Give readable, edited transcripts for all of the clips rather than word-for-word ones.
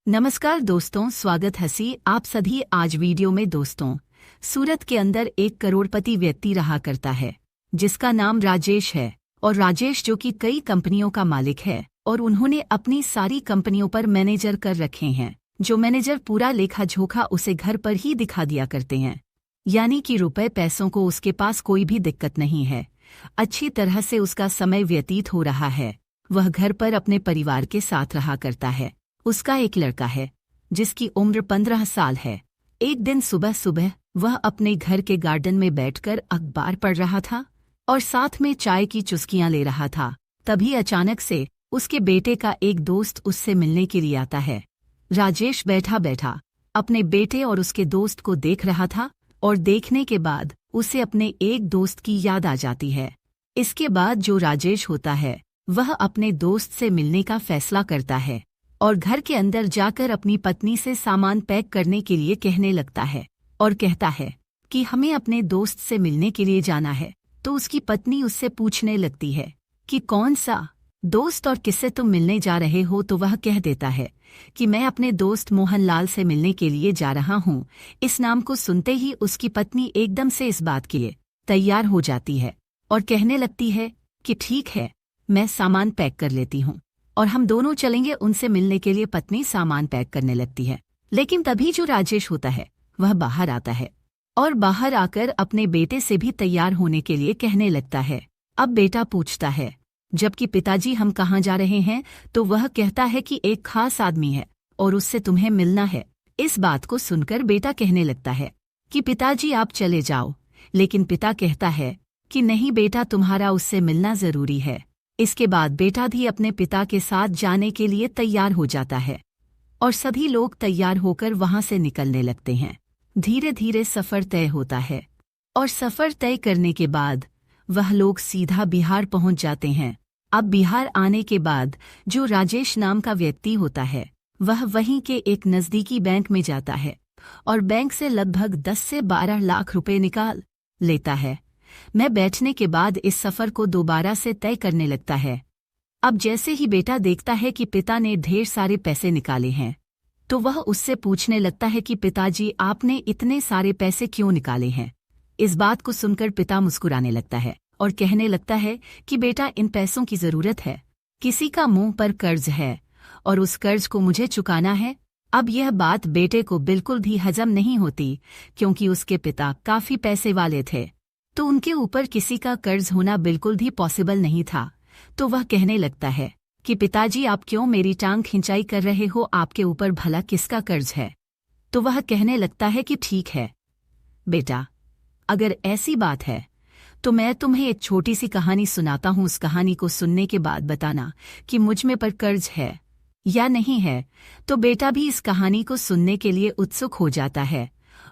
नमस्कार दोस्तों, स्वागत है आप सभी आज वीडियो में। दोस्तों, सूरत के अंदर एक करोड़पति व्यक्ति रहा करता है जिसका नाम राजेश है। और राजेश जो कि कई कंपनियों का मालिक है और उन्होंने अपनी सारी कंपनियों पर मैनेजर कर रखे हैं। जो मैनेजर पूरा लेखा जोखा उसे घर पर ही दिखा दिया करते हैं, यानी कि रुपए पैसों को उसके पास कोई भी दिक्कत नहीं है। अच्छी तरह से उसका समय व्यतीत हो रहा है। वह घर पर अपने परिवार के साथ रहा करता है। उसका एक लड़का है जिसकी उम्र 15 साल है। एक दिन सुबह सुबह वह अपने घर के गार्डन में बैठकर अखबार पढ़ रहा था और साथ में चाय की चुस्कियां ले रहा था। तभी अचानक से उसके बेटे का एक दोस्त उससे मिलने के लिए आता है। राजेश बैठा बैठा अपने बेटे और उसके दोस्त को देख रहा था और देखने के बाद उसे अपने एक दोस्त की याद आ जाती है। इसके बाद जो राजेश होता है वह अपने दोस्त से मिलने का फैसला करता है और घर के अंदर जाकर अपनी पत्नी से सामान पैक करने के लिए कहने लगता है और कहता है कि हमें अपने दोस्त से मिलने के लिए जाना है। तो उसकी पत्नी उससे पूछने लगती है कि कौन सा दोस्त और किससे तुम मिलने जा रहे हो। तो वह कह देता है कि मैं अपने दोस्त मोहनलाल से मिलने के लिए जा रहा हूँ। इस नाम को सुनते ही उसकी पत्नी एकदम से इस बात के लिए तैयार हो जाती है और कहने लगती है कि ठीक है, मैं सामान पैक कर लेती हूँ और हम दोनों चलेंगे उनसे मिलने के लिए। पत्नी सामान पैक करने लगती है, लेकिन तभी जो राजेश होता है वह बाहर आता है और बाहर आकर अपने बेटे से भी तैयार होने के लिए कहने लगता है। अब बेटा पूछता है, जबकि पिताजी हम कहाँ जा रहे हैं? तो वह कहता है कि एक खास आदमी है और उससे तुम्हें मिलना है। इस बात को सुनकर बेटा कहने लगता है कि पिताजी आप चले जाओ, लेकिन पिता कहता है कि नहीं बेटा, तुम्हारा उससे मिलना जरूरी है। इसके बाद बेटा भी अपने पिता के साथ जाने के लिए तैयार हो जाता है और सभी लोग तैयार होकर वहां से निकलने लगते हैं। धीरे धीरे सफर तय होता है और सफर तय करने के बाद वह लोग सीधा बिहार पहुंच जाते हैं। अब बिहार आने के बाद जो राजेश नाम का व्यक्ति होता है वह वहीं के एक नज़दीकी बैंक में जाता है और बैंक से लगभग 10 से 12 लाख रुपए निकाल लेता है। मैं बैठने के बाद इस सफर को दोबारा से तय करने लगता है। अब जैसे ही बेटा देखता है कि पिता ने ढेर सारे पैसे निकाले हैं तो वह उससे पूछने लगता है कि पिताजी आपने इतने सारे पैसे क्यों निकाले हैं? इस बात को सुनकर पिता मुस्कुराने लगता है और कहने लगता है कि बेटा, इन पैसों की जरूरत है। किसी का मुंह पर कर्ज है और उस कर्ज को मुझे चुकाना है। अब यह बात बेटे को बिल्कुल भी हजम नहीं होती, क्योंकि उसके पिता काफी पैसे वाले थे तो उनके ऊपर किसी का कर्ज होना बिल्कुल भी पॉसिबल नहीं था। तो वह कहने लगता है कि पिताजी आप क्यों मेरी टांग खिंचाई कर रहे हो? आपके ऊपर भला किसका कर्ज है? तो वह कहने लगता है कि ठीक है बेटा, अगर ऐसी बात है तो मैं तुम्हें एक छोटी सी कहानी सुनाता हूँ। उस कहानी को सुनने के बाद बताना कि मुझ में पर कर्ज है या नहीं है। तो बेटा भी इस कहानी को सुनने के लिए उत्सुक हो जाता है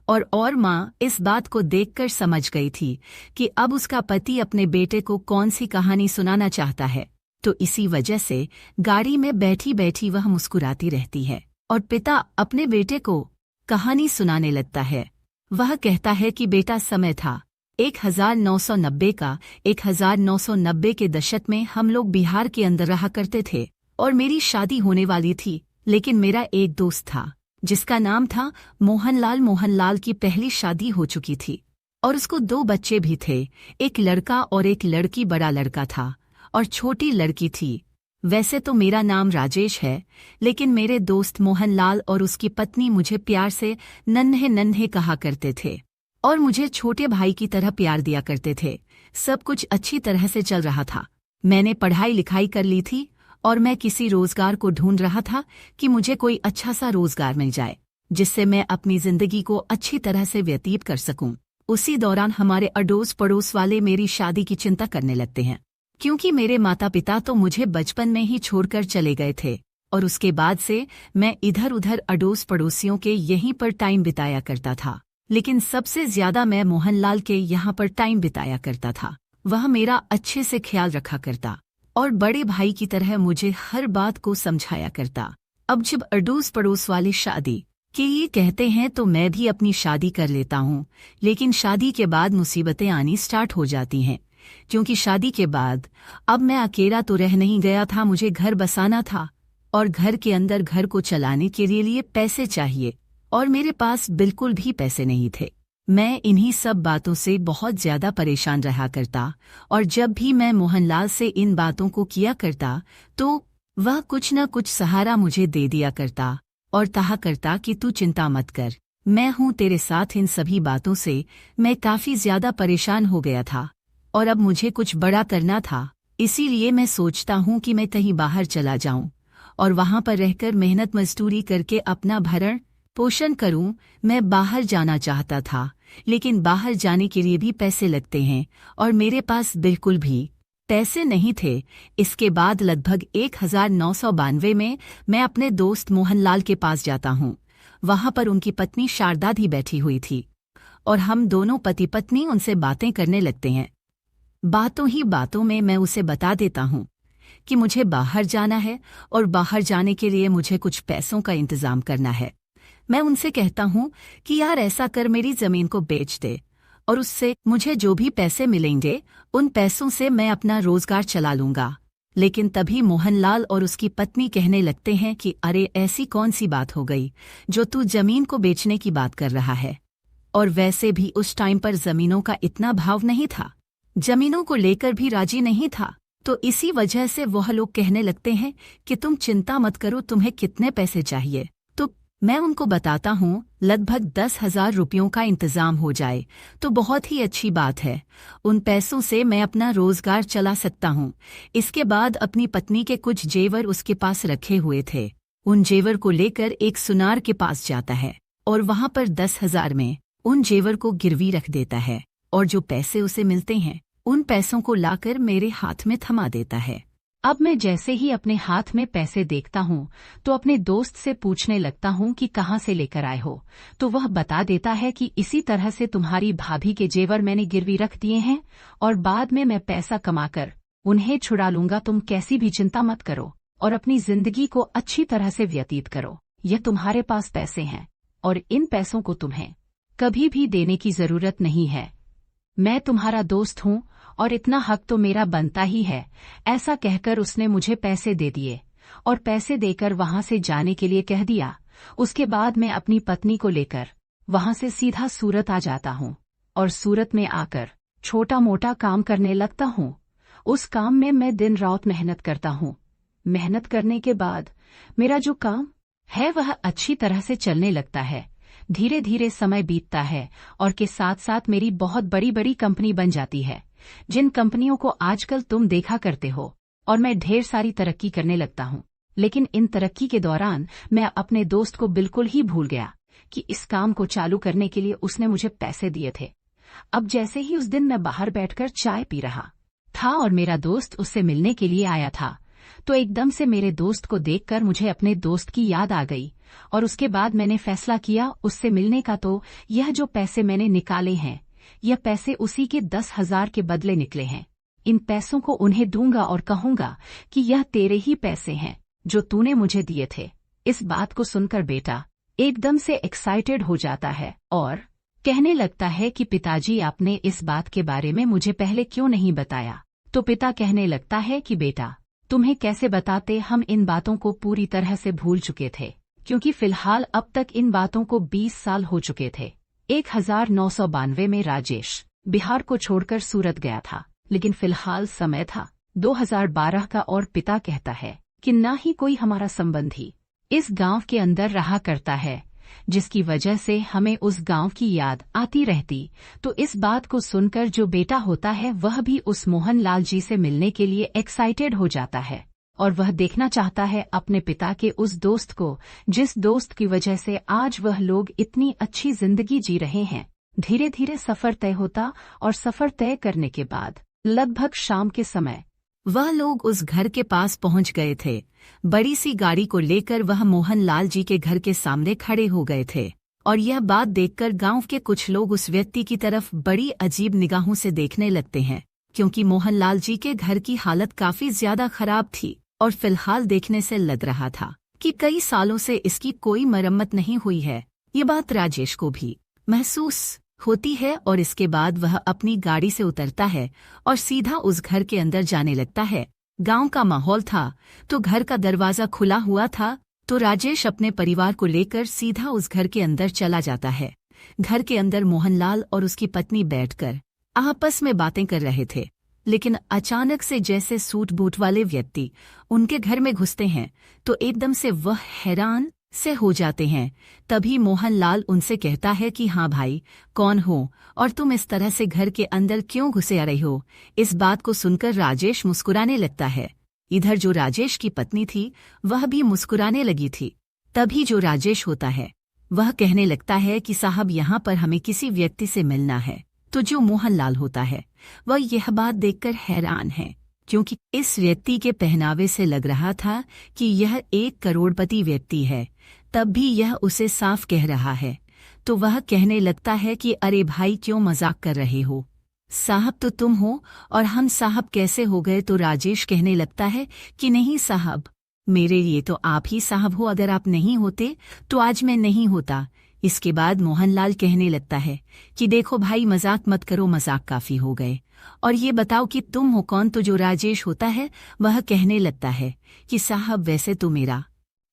और माँ इस बात को देखकर समझ गई थी कि अब उसका पति अपने बेटे को कौन सी कहानी सुनाना चाहता है। तो इसी वजह से गाड़ी में बैठी बैठी वह मुस्कुराती रहती है और पिता अपने बेटे को कहानी सुनाने लगता है। वह कहता है कि बेटा, समय था 1990 का। 1990 के दशक में हम लोग बिहार के अंदर रहा करते थे और मेरी शादी होने वाली थी, लेकिन मेरा एक दोस्त था जिसका नाम था मोहनलाल। मोहनलाल की पहली शादी हो चुकी थी और उसको 2 बच्चे भी थे, एक लड़का और एक लड़की। बड़ा लड़का था और छोटी लड़की थी। वैसे तो मेरा नाम राजेश है, लेकिन मेरे दोस्त मोहनलाल और उसकी पत्नी मुझे प्यार से नन्हे नन्हे कहा करते थे और मुझे छोटे भाई की तरह प्यार दिया करते थे। सब कुछ अच्छी तरह से चल रहा था। मैंने पढ़ाई लिखाई कर ली थी और मैं किसी रोजगार को ढूंढ रहा था कि मुझे कोई अच्छा सा रोजगार मिल जाए जिससे मैं अपनी जिंदगी को अच्छी तरह से व्यतीत कर सकूं। उसी दौरान हमारे अड़ोस पड़ोस वाले मेरी शादी की चिंता करने लगते हैं, क्योंकि मेरे माता पिता तो मुझे बचपन में ही छोड़कर चले गए थे और उसके बाद से मैं इधर उधर अड़ोस पड़ोसियों के यहीं पर टाइम बिताया करता था। लेकिन सबसे ज्यादा मैं मोहनलाल के यहाँ पर टाइम बिताया करता था। वह मेरा अच्छे से ख्याल रखा करता और बड़े भाई की तरह मुझे हर बात को समझाया करता। अब जब अड़ोस पड़ोस वाले शादी के लिए कहते हैं तो मैं भी अपनी शादी कर लेता हूँ, लेकिन शादी के बाद मुसीबतें आनी स्टार्ट हो जाती हैं, क्योंकि शादी के बाद अब मैं अकेला तो रह नहीं गया था, मुझे घर बसाना था और घर के अंदर घर को चलाने के लिए पैसे चाहिए और मेरे पास बिल्कुल भी पैसे नहीं थे। मैं इन्हीं सब बातों से बहुत ज्यादा परेशान रहा करता और जब भी मैं मोहनलाल से इन बातों को किया करता तो वह कुछ न कुछ सहारा मुझे दे दिया करता और कहा करता कि तू चिंता मत कर, मैं हूँ तेरे साथ। इन सभी बातों से मैं काफी ज्यादा परेशान हो गया था और अब मुझे कुछ बड़ा करना था। इसीलिए मैं सोचता हूँ कि मैं कहीं बाहर चला जाऊं और वहां पर रहकर मेहनत मजदूरी करके अपना भरण पोषण करूं। मैं बाहर जाना चाहता था, लेकिन बाहर जाने के लिए भी पैसे लगते हैं और मेरे पास बिल्कुल भी पैसे नहीं थे। इसके बाद लगभग 1992 में मैं अपने दोस्त मोहनलाल के पास जाता हूँ। वहां पर उनकी पत्नी शारदा भी बैठी हुई थी और हम दोनों पति पत्नी उनसे बातें करने लगते हैं। बातों ही बातों में मैं उसे बता देता हूँ कि मुझे बाहर जाना है और बाहर जाने के लिए मुझे कुछ पैसों का इंतजाम करना है। मैं उनसे कहता हूँ कि यार ऐसा कर, मेरी जमीन को बेच दे और उससे मुझे जो भी पैसे मिलेंगे उन पैसों से मैं अपना रोजगार चला लूंगा। लेकिन तभी मोहनलाल और उसकी पत्नी कहने लगते हैं कि अरे ऐसी कौन सी बात हो गई जो तू जमीन को बेचने की बात कर रहा है, और वैसे भी उस टाइम पर जमीनों का इतना भाव नहीं था, जमीनों को लेकर भी राजी नहीं था। तो इसी वजह से वह लोग कहने लगते हैं कि तुम चिंता मत करो, तुम्हें कितने पैसे चाहिए। तो मैं उनको बताता हूँ लगभग 10,000 रुपयों का इंतजाम हो जाए तो बहुत ही अच्छी बात है, उन पैसों से मैं अपना रोजगार चला सकता हूँ। इसके बाद अपनी पत्नी के कुछ जेवर उसके पास रखे हुए थे, उन जेवर को लेकर एक सुनार के पास जाता है और वहां पर 10,000 में उन जेवर को गिरवी रख देता है और जो पैसे उसे मिलते हैं उन पैसों को लाकर मेरे हाथ में थमा देता है। अब मैं जैसे ही अपने हाथ में पैसे देखता हूँ तो अपने दोस्त से पूछने लगता हूँ कि कहाँ से लेकर आए हो, तो वह बता देता है कि इसी तरह से तुम्हारी भाभी के जेवर मैंने गिरवी रख दिए हैं और बाद में मैं पैसा कमाकर उन्हें छुड़ा लूंगा। तुम कैसी भी चिंता मत करो और अपनी जिंदगी को अच्छी तरह से व्यतीत करो। यह तुम्हारे पास पैसे हैं और इन पैसों को तुम्हें कभी भी देने की जरूरत नहीं है। मैं तुम्हारा दोस्त हूँ और इतना हक तो मेरा बनता ही है। ऐसा कहकर उसने मुझे पैसे दे दिए और पैसे देकर वहां से जाने के लिए कह दिया। उसके बाद मैं अपनी पत्नी को लेकर वहां से सीधा सूरत आ जाता हूँ और सूरत में आकर छोटा मोटा काम करने लगता हूँ। उस काम में मैं दिन रात मेहनत करता हूँ। मेहनत करने के बाद मेरा जो काम है वह अच्छी तरह से चलने लगता है। धीरे धीरे समय बीतता है और के साथ साथ मेरी बहुत बड़ी बड़ी कंपनी बन जाती है, जिन कंपनियों को आजकल तुम देखा करते हो, और मैं ढेर सारी तरक्की करने लगता हूँ। लेकिन इन तरक्की के दौरान मैं अपने दोस्त को बिल्कुल ही भूल गया कि इस काम को चालू करने के लिए उसने मुझे पैसे दिए थे। अब जैसे ही उस दिन मैं बाहर बैठकर चाय पी रहा था और मेरा दोस्त उससे मिलने के लिए आया था, तो एकदम से मेरे दोस्त को देखकर मुझे अपने दोस्त की याद आ गई और उसके बाद मैंने फैसला किया उससे मिलने का। तो यह जो पैसे मैंने निकाले हैं, यह पैसे उसी के 10,000 के बदले निकले हैं। इन पैसों को उन्हें दूंगा और कहूंगा कि यह तेरे ही पैसे हैं जो तूने मुझे दिए थे। इस बात को सुनकर बेटा एकदम से एक्साइटेड हो जाता है और कहने लगता है कि पिताजी आपने इस बात के बारे में मुझे पहले क्यों नहीं बताया। तो पिता कहने लगता है कि बेटा तुम्हें कैसे बताते, हम इन बातों को पूरी तरह से भूल चुके थे, क्योंकि फिलहाल अब तक इन बातों को 20 साल हो चुके थे। 1992 में राजेश बिहार को छोड़कर सूरत गया था, लेकिन फिलहाल समय था 2012 का और पिता कहता है कि ना ही कोई हमारा संबंधी इस गांव के अंदर रहा करता है, जिसकी वजह से हमें उस गांव की याद आती रहती। तो इस बात को सुनकर जो बेटा होता है वह भी उस मोहनलाल जी से मिलने के लिए एक्साइटेड हो जाता है और वह देखना चाहता है अपने पिता के उस दोस्त को, जिस दोस्त की वजह से आज वह लोग इतनी अच्छी जिंदगी जी रहे हैं। धीरे धीरे सफर तय होता और सफर तय करने के बाद लगभग शाम के समय वह लोग उस घर के पास पहुंच गए थे। बड़ी सी गाड़ी को लेकर वह मोहनलाल जी के घर के सामने खड़े हो गए थे और यह बात देखकर गांव के कुछ लोग उस व्यक्ति की तरफ बड़ी अजीब निगाहों से देखने लगते हैं, क्योंकि मोहनलाल जी के घर की हालत काफी ज्यादा खराब थी और फिलहाल देखने से लग रहा था कि कई सालों से इसकी कोई मरम्मत नहीं हुई है। ये बात राजेश को भी महसूस होती है और इसके बाद वह अपनी गाड़ी से उतरता है और सीधा उस घर के अंदर जाने लगता है। गांव का माहौल था तो घर का दरवाजा खुला हुआ था तो राजेश अपने परिवार को लेकर सीधा उस घर के अंदर चला जाता है। घर के अंदर मोहनलाल और उसकी पत्नी बैठकर आपस में बातें कर रहे थे, लेकिन अचानक से जैसे सूट बूट वाले व्यक्ति उनके घर में घुसते हैं तो एकदम से वह हैरान से हो जाते हैं। तभी मोहनलाल उनसे कहता है कि हाँ भाई, कौन हो और तुम इस तरह से घर के अंदर क्यों घुसे आ रही हो। इस बात को सुनकर राजेश मुस्कुराने लगता है। इधर जो राजेश की पत्नी थी वह भी मुस्कुराने लगी थी। तभी जो राजेश होता है वह कहने लगता है कि साहब, यहाँ पर हमें किसी व्यक्ति से मिलना है। तो जो मोहनलाल होता है वह यह बात देखकर हैरान है, क्योंकि इस व्यक्ति के पहनावे से लग रहा था कि यह 1 करोड़पति व्यक्ति है। तब भी यह उसे साफ कह रहा है तो वह कहने लगता है कि अरे भाई, क्यों मजाक कर रहे हो, साहब तो तुम हो और हम साहब कैसे हो गए। तो राजेश कहने लगता है कि नहीं साहब, मेरे लिए तो आप ही साहब हो, अगर आप नहीं होते तो आज मैं नहीं होता। इसके बाद मोहनलाल कहने लगता है कि देखो भाई, मजाक मत करो, मजाक काफी हो गए, और ये बताओ कि तुम हो कौन। तो जो राजेश होता है वह कहने लगता है कि साहब, वैसे तो मेरा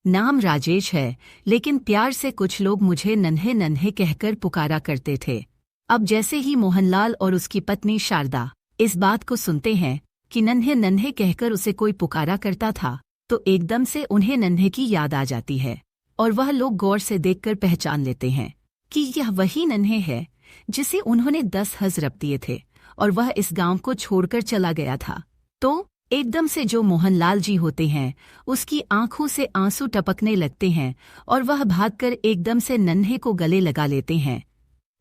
नाम राजेश है, लेकिन प्यार से कुछ लोग मुझे नन्हे नन्हे कहकर पुकारा करते थे। अब जैसे ही मोहनलाल और उसकी पत्नी शारदा इस बात को सुनते हैं कि नन्हे नन्हे कहकर उसे कोई पुकारा करता था तो एकदम से उन्हें नन्हे की याद आ जाती है और वह लोग गौर से देखकर पहचान लेते हैं कि यह वही नन्हे है जिसे उन्होंने 10 हज़रब दिए थे और वह इस गांव को छोड़कर चला गया था। तो एकदम से जो मोहनलाल जी होते हैं उसकी आंखों से आंसू टपकने लगते हैं और वह भागकर एकदम से नन्हे को गले लगा लेते हैं।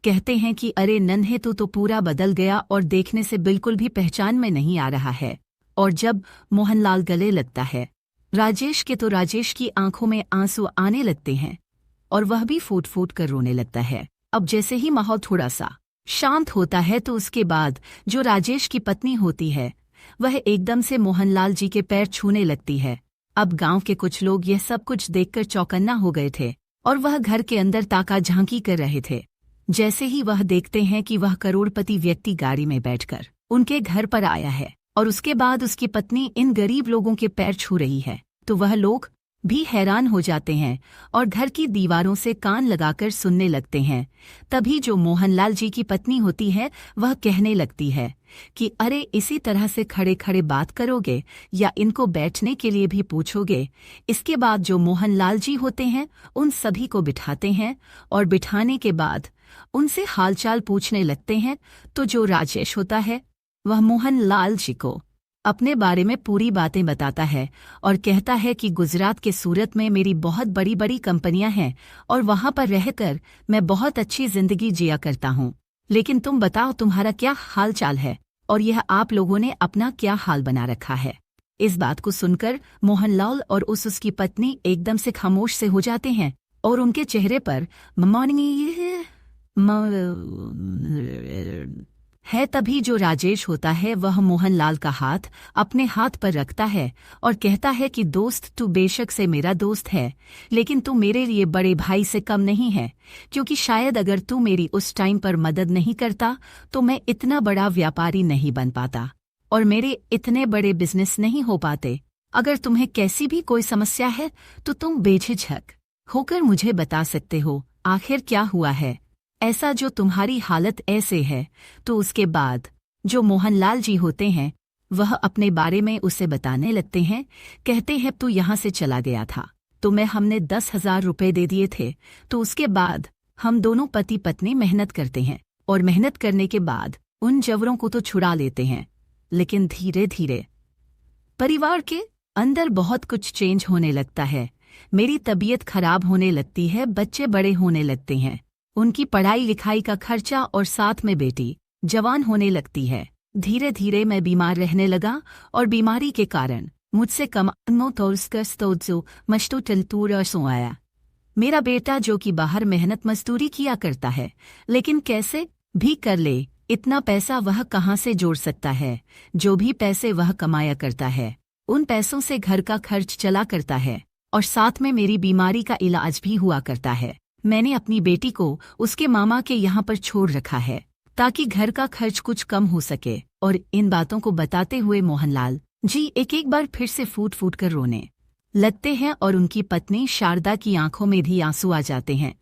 कहते हैं कि अरे नन्हे, तो पूरा बदल गया और देखने से बिल्कुल भी पहचान में नहीं आ रहा है। और जब मोहनलाल गले लगता है राजेश के तो राजेश की आंखों में आंसू आने लगते हैं और वह भी फूट फूट कर रोने लगता है। अब जैसे ही माहौल थोड़ा सा शांत होता है तो उसके बाद जो राजेश की पत्नी होती है वह एकदम से मोहनलाल जी के पैर छूने लगती है। अब गांव के कुछ लोग यह सब कुछ देखकर चौकन्ना हो गए थे और वह घर के अंदर ताका झांकी कर रहे थे। जैसे ही वह देखते हैं कि वह करोड़पति व्यक्ति गाड़ी में बैठकर उनके घर पर आया है और उसके बाद उसकी पत्नी इन गरीब लोगों के पैर छू रही है, तो वह लोग भी हैरान हो जाते हैं और घर की दीवारों से कान लगाकर सुनने लगते हैं। तभी जो मोहनलाल जी की पत्नी होती है वह कहने लगती है कि अरे, इसी तरह से खड़े खड़े बात करोगे या इनको बैठने के लिए भी पूछोगे। इसके बाद जो मोहनलाल जी होते हैं उन सभी को बिठाते हैं और बिठाने के बाद उनसे हालचाल पूछने लगते हैं। तो जो राजेश होता है वह मोहनलाल जी को अपने बारे में पूरी बातें बताता है और कहता है कि गुजरात के सूरत में मेरी बहुत बड़ी बड़ी कंपनियां हैं और वहां पर रहकर मैं बहुत अच्छी जिंदगी जिया करता हूं। लेकिन तुम बताओ, तुम्हारा क्या हाल चाल है और यह आप लोगों ने अपना क्या हाल बना रखा है। इस बात को सुनकर मोहनलाल और उसकी पत्नी एकदम से खामोश से हो जाते हैं और उनके चेहरे पर है। तभी जो राजेश होता है वह मोहनलाल का हाथ अपने हाथ पर रखता है और कहता है कि दोस्त, तू बेशक से मेरा दोस्त है, लेकिन तू मेरे लिए बड़े भाई से कम नहीं है, क्योंकि शायद अगर तू मेरी उस टाइम पर मदद नहीं करता तो मैं इतना बड़ा व्यापारी नहीं बन पाता और मेरे इतने बड़े बिजनेस नहीं हो पाते। अगर तुम्हें कैसी भी कोई समस्या है तो तुम बेझिझक होकर मुझे बता सकते हो, आखिर क्या हुआ है ऐसा जो तुम्हारी हालत ऐसे है। तो उसके बाद जो मोहनलाल जी होते हैं वह अपने बारे में उसे बताने लगते हैं। कहते हैं, तू यहाँ से चला गया था तो हमने 10,000 रुपये दे दिए थे। तो उसके बाद हम दोनों पति पत्नी मेहनत करते हैं और मेहनत करने के बाद उन जवरों को तो छुड़ा लेते हैं, लेकिन धीरे धीरे परिवार के अंदर बहुत कुछ चेंज होने लगता है। मेरी तबीयत खराब होने लगती है, बच्चे बड़े होने लगते हैं, उनकी पढ़ाई लिखाई का खर्चा और साथ में बेटी जवान होने लगती है। धीरे धीरे मैं बीमार रहने लगा और बीमारी के कारण मुझसे कम आया। मेरा बेटा जो कि बाहर मेहनत मजदूरी किया करता है, लेकिन कैसे भी कर ले इतना पैसा वह कहाँ से जोड़ सकता है। जो भी पैसे वह कमाया करता है उन पैसों से घर का खर्च चला करता है और साथ में मेरी बीमारी का इलाज भी हुआ करता है। मैंने अपनी बेटी को उसके मामा के यहाँ पर छोड़ रखा है ताकि घर का खर्च कुछ कम हो सके। और इन बातों को बताते हुए मोहनलाल जी एक एक बार फिर से फूट फूट कर रोने लगते हैं और उनकी पत्नी शारदा की आंखों में भी आंसू आ जाते हैं।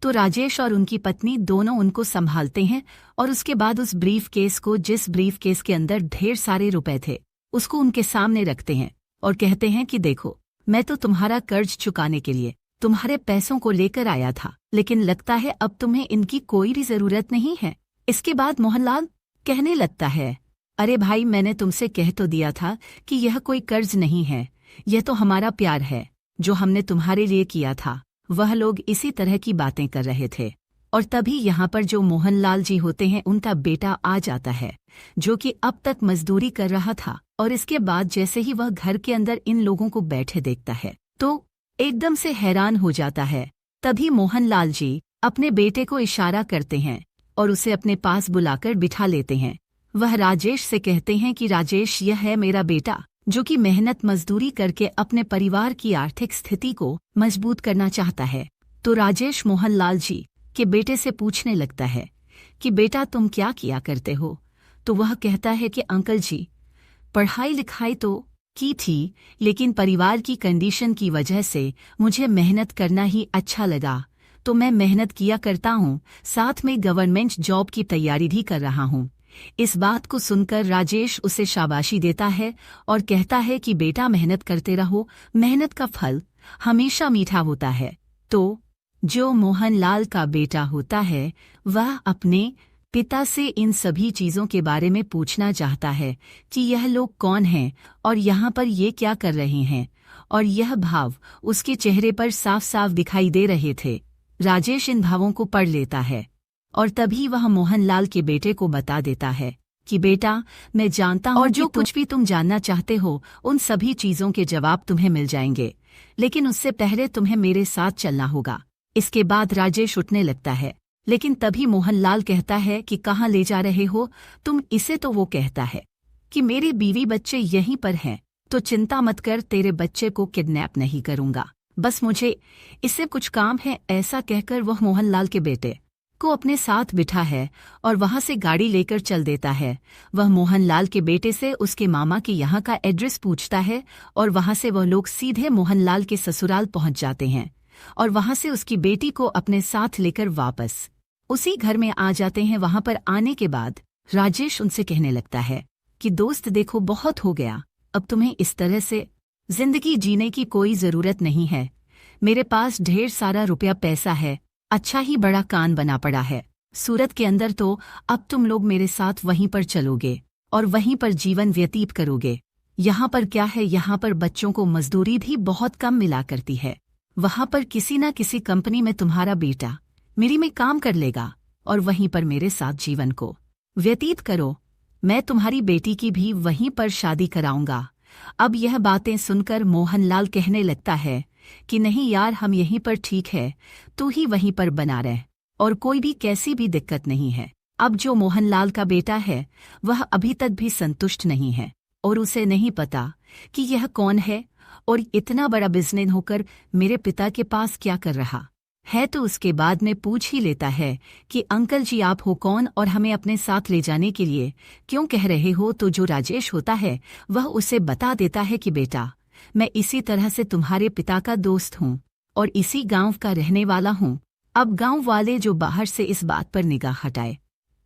तो राजेश और उनकी पत्नी दोनों उनको संभालते हैं और उसके बाद उस ब्रीफ केस को, जिस ब्रीफ केस के अंदर ढेर सारे रुपए थे, उसको उनके सामने रखते हैं और कहते हैं कि देखो, मैं तो तुम्हारा कर्ज चुकाने के लिए तुम्हारे पैसों को लेकर आया था, लेकिन लगता है अब तुम्हें इनकी कोई भी जरूरत नहीं है। इसके बाद मोहनलाल कहने लगता है, अरे भाई, मैंने तुमसे कह तो दिया था कि यह कोई कर्ज नहीं है, यह तो हमारा प्यार है जो हमने तुम्हारे लिए किया था। वह लोग इसी तरह की बातें कर रहे थे और तभी यहाँ पर जो मोहनलाल जी होते हैं उनका बेटा आ जाता है, जो कि अब तक मजदूरी कर रहा था। और इसके बाद जैसे ही वह घर के अंदर इन लोगों को बैठे देखता है तो एकदम से हैरान हो जाता है। तभी मोहनलाल जी अपने बेटे को इशारा करते हैं और उसे अपने पास बुलाकर बिठा लेते हैं। वह राजेश से कहते हैं कि राजेश, यह है मेरा बेटा जो कि मेहनत मजदूरी करके अपने परिवार की आर्थिक स्थिति को मजबूत करना चाहता है। तो राजेश मोहनलाल जी के बेटे से पूछने लगता है कि बेटा, तुम क्या किया करते हो? तो वह कहता है कि अंकल जी, पढ़ाई लिखाई तो की थी, लेकिन परिवार की कंडीशन की वजह से मुझे मेहनत करना ही अच्छा लगा, तो मैं मेहनत किया करता हूँ, साथ में गवर्नमेंट जॉब की तैयारी भी कर रहा हूँ। इस बात को सुनकर राजेश उसे शाबाशी देता है और कहता है कि बेटा, मेहनत करते रहो, मेहनत का फल हमेशा मीठा होता है। तो जो मोहनलाल का बेटा होता है वह अपने पिता से इन सभी चीज़ों के बारे में पूछना चाहता है कि यह लोग कौन हैं और यहाँ पर ये क्या कर रहे हैं, और यह भाव उसके चेहरे पर साफ साफ दिखाई दे रहे थे। राजेश इन भावों को पढ़ लेता है और तभी वह मोहनलाल के बेटे को बता देता है कि बेटा, मैं जानता हूँ और जो कुछ भी तुम जानना चाहते हो उन सभी चीज़ों के जवाब तुम्हें मिल जाएंगे, लेकिन उससे पहले तुम्हें मेरे साथ चलना होगा। इसके बाद राजेश उठने लगता है, लेकिन तभी मोहनलाल कहता है कि कहाँ ले जा रहे हो तुम इसे? तो वो कहता है कि मेरे बीवी बच्चे यहीं पर हैं, तो चिंता मत कर, तेरे बच्चे को किडनैप नहीं करूँगा, बस मुझे इससे कुछ काम है। ऐसा कहकर वह मोहनलाल के बेटे को अपने साथ बिठा है और वहां से गाड़ी लेकर चल देता है। वह मोहनलाल के बेटे से उसके मामा के यहाँ का एड्रेस पूछता है और वहां से वह लोग सीधे मोहनलाल के ससुराल पहुंच जाते हैं और वहां से उसकी बेटी को अपने साथ लेकर वापस उसी घर में आ जाते हैं। वहां पर आने के बाद राजेश उनसे कहने लगता है कि दोस्त देखो, बहुत हो गया, अब तुम्हें इस तरह से जिंदगी जीने की कोई जरूरत नहीं है। मेरे पास ढेर सारा रुपया पैसा है, अच्छा ही बड़ा कान बना पड़ा है सूरत के अंदर, तो अब तुम लोग मेरे साथ वहीं पर चलोगे और वहीं पर जीवन व्यतीत करोगे। यहाँ पर क्या है, यहाँ पर बच्चों को मजदूरी भी बहुत कम मिला करती है, वहाँ पर किसी न किसी कंपनी में तुम्हारा बेटा मेरी में काम कर लेगा और वहीं पर मेरे साथ जीवन को व्यतीत करो। मैं तुम्हारी बेटी की भी वहीं पर शादी कराऊंगा। अब यह बातें सुनकर मोहनलाल कहने लगता है कि नहीं यार, हम यहीं पर ठीक है, तू ही वहीं पर बना रह और कोई भी कैसी भी दिक्कत नहीं है। अब जो मोहनलाल का बेटा है वह अभी तक भी संतुष्ट नहीं है और उसे नहीं पता कि यह कौन है और इतना बड़ा बिजनेस होकर मेरे पिता के पास क्या कर रहा है। तो उसके बाद में पूछ ही लेता है कि अंकल जी, आप हो कौन और हमें अपने साथ ले जाने के लिए क्यों कह रहे हो? तो जो राजेश होता है वह उसे बता देता है कि बेटा, मैं इसी तरह से तुम्हारे पिता का दोस्त हूँ और इसी गांव का रहने वाला हूँ। अब गांव वाले जो बाहर से इस बात पर निगाह हटाए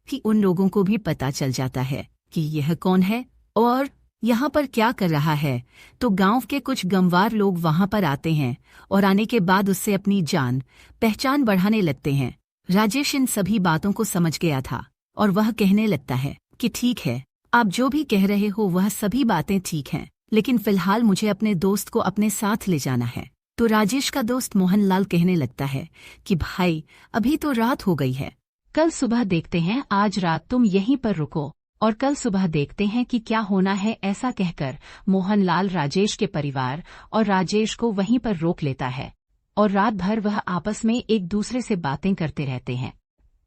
कि उन लोगों को भी पता चल जाता है कि यह कौन है और यहाँ पर क्या कर रहा है। तो गांव के कुछ गंवार लोग वहां पर आते हैं और आने के बाद उससे अपनी जान पहचान बढ़ाने लगते हैं। राजेश इन सभी बातों को समझ गया था और वह कहने लगता है कि ठीक है, आप जो भी कह रहे हो वह सभी बातें ठीक हैं, लेकिन फिलहाल मुझे अपने दोस्त को अपने साथ ले जाना है। तो राजेश का दोस्त मोहनलाल कहने लगता है कि भाई, अभी तो रात हो गई है, कल सुबह देखते हैं, आज रात तुम यहीं पर रुको और कल सुबह देखते हैं कि क्या होना है। ऐसा कहकर मोहनलाल राजेश के परिवार और राजेश को वहीं पर रोक लेता है और रात भर वह आपस में एक दूसरे से बातें करते रहते हैं।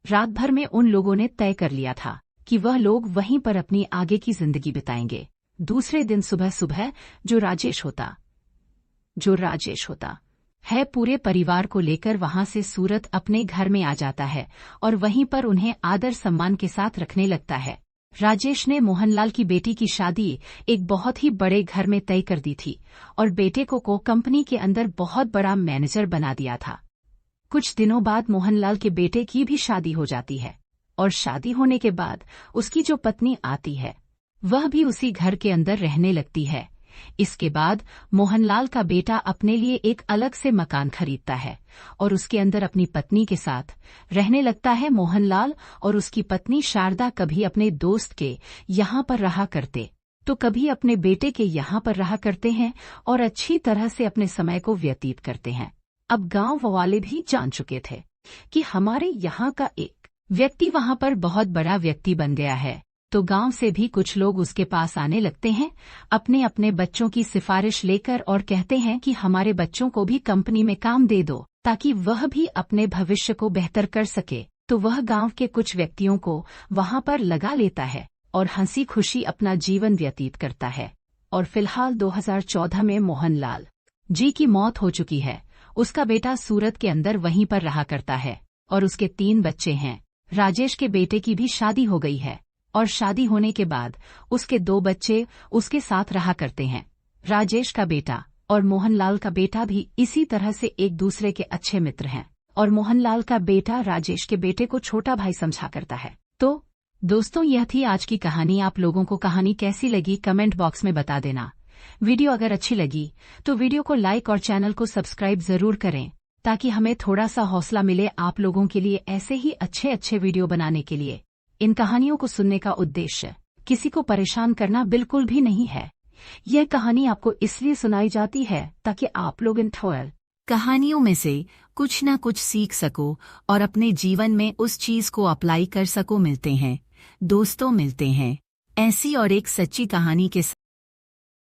रात भर में उन लोगों ने तय कर लिया था कि वह लोग वहीं पर अपनी आगे की जिंदगी बिताएंगे। दूसरे दिन सुबह सुबह जो राजेश होता है पूरे परिवार को लेकर वहां से सूरत अपने घर में आ जाता है और वहीं पर उन्हें आदर सम्मान के साथ रखने लगता है। राजेश ने मोहनलाल की बेटी की शादी एक बहुत ही बड़े घर में तय कर दी थी और बेटे को कंपनी के अंदर बहुत बड़ा मैनेजर बना दिया था। कुछ दिनों बाद मोहनलाल के बेटे की भी शादी हो जाती है और शादी होने के बाद उसकी जो पत्नी आती है वह भी उसी घर के अंदर रहने लगती है। इसके बाद मोहनलाल का बेटा अपने लिए एक अलग से मकान खरीदता है और उसके अंदर अपनी पत्नी के साथ रहने लगता है। मोहनलाल और उसकी पत्नी शारदा कभी अपने दोस्त के यहाँ पर रहा करते तो कभी अपने बेटे के यहाँ पर रहा करते हैं और अच्छी तरह से अपने समय को व्यतीत करते हैं। अब गांव वाले भी जान चुके थे कि हमारे यहाँ का एक व्यक्ति वहां पर बहुत बड़ा व्यक्ति बन गया है, तो गांव से भी कुछ लोग उसके पास आने लगते हैं अपने अपने बच्चों की सिफारिश लेकर और कहते हैं कि हमारे बच्चों को भी कंपनी में काम दे दो ताकि वह भी अपने भविष्य को बेहतर कर सके। तो वह गांव के कुछ व्यक्तियों को वहां पर लगा लेता है और हंसी खुशी अपना जीवन व्यतीत करता है। और फिलहाल 2014 में मोहनलाल जी की मौत हो चुकी है। उसका बेटा सूरत के अंदर वहीं पर रहा करता है और उसके 3 बच्चे हैं। राजेश के बेटे की भी शादी हो गई है और शादी होने के बाद उसके 2 बच्चे उसके साथ रहा करते हैं। राजेश का बेटा और मोहनलाल का बेटा भी इसी तरह से एक दूसरे के अच्छे मित्र हैं और मोहनलाल का बेटा राजेश के बेटे को छोटा भाई समझा करता है। तो दोस्तों, यह थी आज की कहानी। आप लोगों को कहानी कैसी लगी कमेंट बॉक्स में बता देना। वीडियो अगर अच्छी लगी तो वीडियो को लाइक और चैनल को सब्सक्राइब जरूर करें ताकि हमें थोड़ा सा हौसला मिले आप लोगों के लिए ऐसे ही अच्छे वीडियो बनाने के लिए। इन कहानियों को सुनने का उद्देश्य किसी को परेशान करना बिल्कुल भी नहीं है। यह कहानी आपको इसलिए सुनाई जाती है ताकि आप लोग इन कहानियों में से कुछ न कुछ सीख सको और अपने जीवन में उस चीज को अप्लाई कर सको। मिलते हैं दोस्तों, मिलते हैं ऐसी और एक सच्ची कहानी के साथ।